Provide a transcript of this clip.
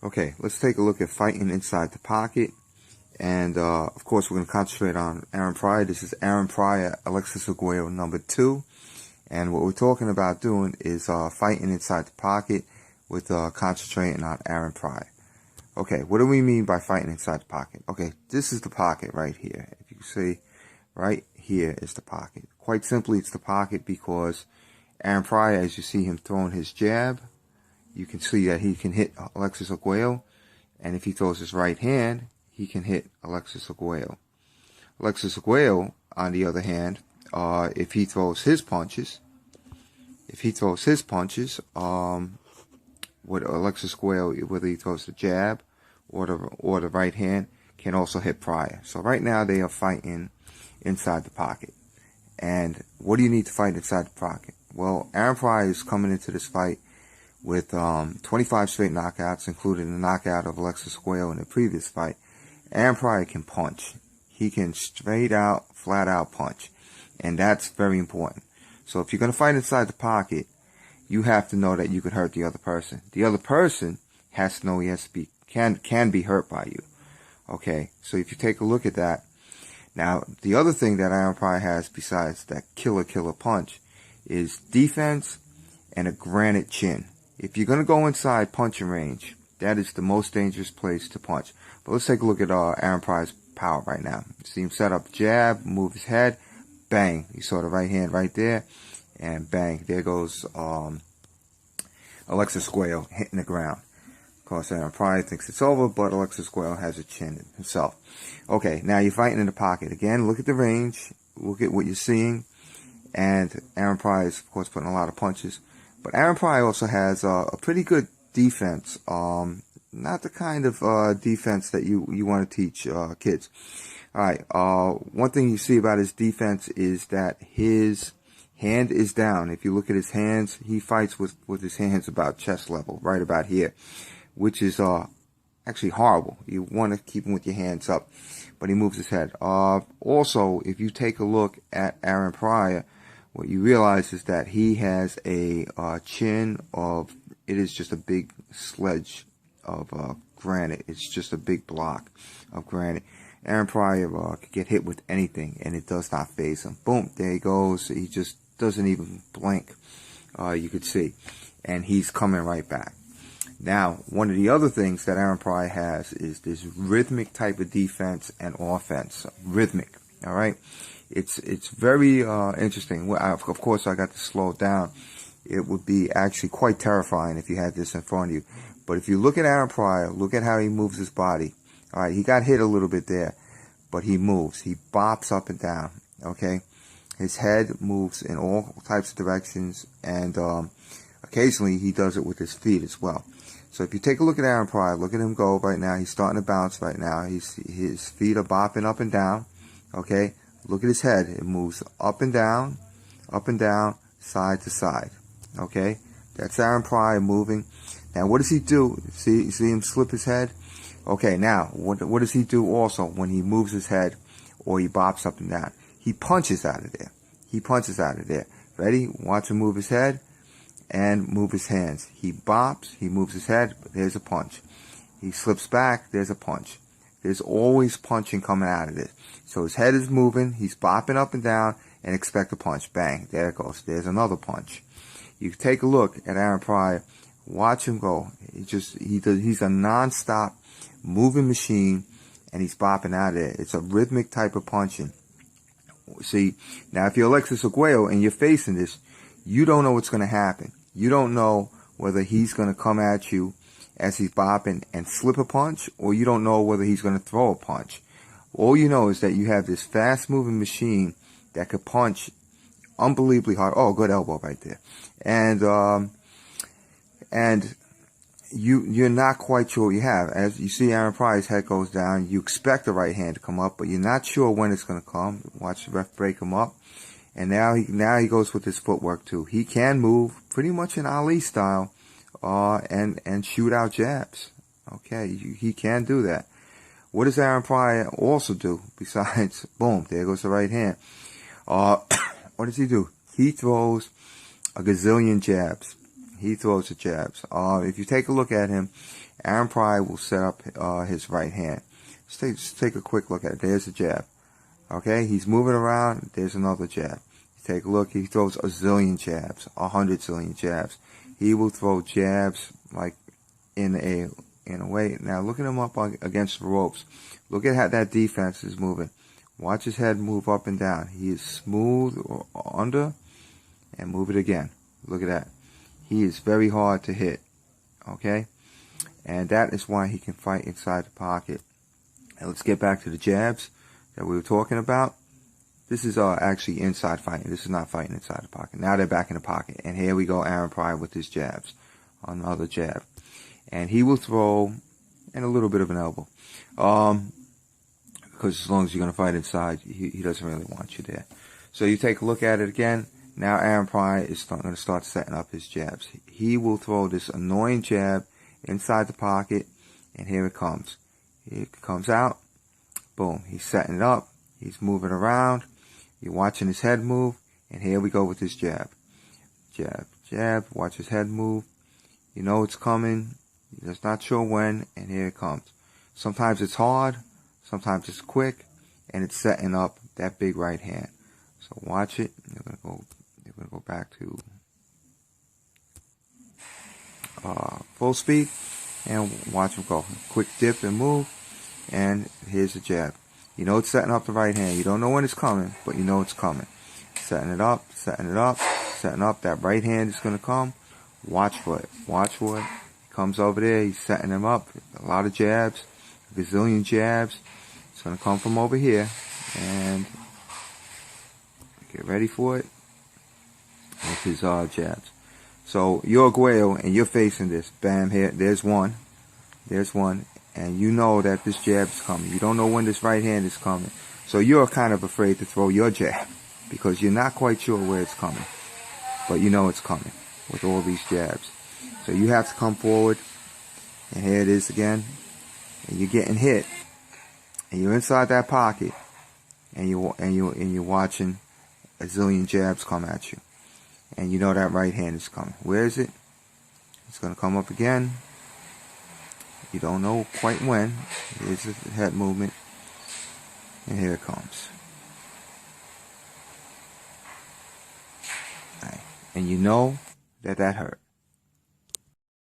Okay, let's take a look at fighting inside the pocket. And, of course, we're going to concentrate on Aaron Pryor. This is Aaron Pryor, Alexis Arguello number 2. And what we're talking about doing is fighting inside the pocket with concentrating on Aaron Pryor. Okay, what do we mean by fighting inside the pocket? Okay, this is the pocket right here. If you can see, right here is the pocket. Quite simply, it's the pocket because Aaron Pryor, as you see him throwing his jab, you can see that he can hit Alexis Arguello. And if he throws his right hand, he can hit Alexis Arguello. Alexis Arguello, on the other hand, if he throws his punches, with Alexis Arguello, whether he throws the jab or the right hand, can also hit Pryor. So right now they are fighting inside the pocket. And what do you need to fight inside the pocket? Well, Aaron Pryor is coming into this fight with 25 straight knockouts, including the knockout of Alexis Arguello in the previous fight. Aaron Pryor can punch. He can straight out, flat out punch. And that's very important. So if you're going to fight inside the pocket, you have to know that you can hurt the other person. The other person has to know he has to be, can be hurt by you. Okay, so if you take a look at that. Now, the other thing that Aaron Pryor has besides that killer punch is defense and a granite chin. If you're going to go inside punching range, that is the most dangerous place to punch. But let's take a look at Aaron Pryor's power right now. See him set up jab, move his head, bang. You saw the right hand right there, and bang. There goes Alexis Arguello hitting the ground. Of course, Aaron Pryor thinks it's over, but Alexis Arguello has a chin himself. Okay, now you're fighting in the pocket. Again, look at the range. Look at what you're seeing. And Aaron Pryor is, of course, putting a lot of punches. But Aaron Pryor also has a pretty good defense. Not the kind of defense that you want to teach kids. All right. One thing you see about his defense is that his hand is down. If you look at his hands, he fights with his hands about chest level, right about here, which is actually horrible. You want to keep him with your hands up, but he moves his head. Also, if you take a look at Aaron Pryor, what you realize is that he has a chin of, it is just a big sledge of granite. It's just a big block of granite. Aaron Pryor could get hit with anything, and it does not faze him. Boom, there he goes. He just doesn't even blink. You could see. And he's coming right back. Now, one of the other things that Aaron Pryor has is this rhythmic type of defense and offense. Rhythmic, all right? It's very interesting. Well, of course, I got to slow it down. It would be actually quite terrifying if you had this in front of you. But if you look at Aaron Pryor, look at how he moves his body. All right, he got hit a little bit there, but he moves. He bops up and down, okay? His head moves in all types of directions, and occasionally he does it with his feet as well. So if you take a look at Aaron Pryor, look at him go right now. He's starting to bounce right now. His feet are bopping up and down, okay? Look at his head. It moves up and down, side to side. Okay? That's Aaron Pryor moving. Now, what does he do? See him slip his head? Okay, now, what does he do also when he moves his head or he bops up and down? He punches out of there. He punches out of there. Ready? Watch him move his head and move his hands. He bops, he moves his head, there's a punch. He slips back, there's a punch. There's always punching coming out of this. So his head is moving, he's bopping up and down, and expect a punch. Bang, there it goes. There's another punch. You take a look at Aaron Pryor, watch him go. He's a non-stop moving machine, and he's bopping out of there. It's a rhythmic type of punching. See, now if you're Alexis Arguello and you're facing this, you don't know what's going to happen. You don't know whether he's going to come at you as he's bopping and slip a punch, or you don't know whether he's going to throw a punch. All you know is that you have this fast-moving machine that could punch unbelievably hard. Oh, good elbow right there. And you're not quite sure what you have. As you see Aaron Pryor's head goes down, you expect the right hand to come up, but you're not sure when it's going to come. Watch the ref break him up. And now he goes with his footwork too. He can move pretty much in Ali style, and shoot out jabs. Okay, he can do that. What does Aaron Pryor also do besides, boom, there goes the right hand? What does he do? He throws a gazillion jabs. He throws the jabs. If you take a look at him, Aaron Pryor will set up his right hand. Just take a quick look at it. There's a jab. Okay, he's moving around. There's another jab. Take a look. He throws a zillion jabs, 100 zillion jabs. He will throw jabs like in a way. Now look at him up against the ropes. Look at how that defense is moving. Watch his head move up and down. He is smooth or under, and move it again. Look at that. He is very hard to hit. Okay, and that is why he can fight inside the pocket. And let's get back to the jabs that we were talking about. This is actually inside fighting. This is not fighting inside the pocket. Now they're back in the pocket. And here we go, Aaron Pryor with his jabs. Another jab. And he will throw and a little bit of an elbow. Because as long as you're going to fight inside, he doesn't really want you there. So you take a look at it again. Now Aaron Pryor is going to start setting up his jabs. He will throw this annoying jab inside the pocket. And here it comes. It comes out. Boom. He's setting it up. He's moving around. You're watching his head move. And here we go with his jab. Jab, jab. Watch his head move. You know it's coming. You're just not sure when. And here it comes. Sometimes it's hard. Sometimes it's quick. And it's setting up that big right hand. So watch it. You're gonna go back to full speed. And watch him go. Quick dip and move. And here's the jab. You know it's setting up the right hand. You don't know when it's coming, but you know it's coming. Setting it up, setting it up, setting up. That right hand is going to come. Watch for it. Watch for it. He comes over there. He's setting him up. A lot of jabs. A gazillion jabs. It's going to come from over here. And get ready for it. With his jabs. So you're Arguello and you're facing this. Bam, here. There's one. There's one. And you know that this jab is coming. You don't know when this right hand is coming. So you're kind of afraid to throw your jab because you're not quite sure where it's coming. But you know it's coming with all these jabs. So you have to come forward. And here it is again. And you're getting hit. And you're inside that pocket. And you're watching a zillion jabs come at you. And you know that right hand is coming. Where is it? It's going to come up again. You don't know quite when. Here's the head movement. And here it comes. Right. And you know that hurt.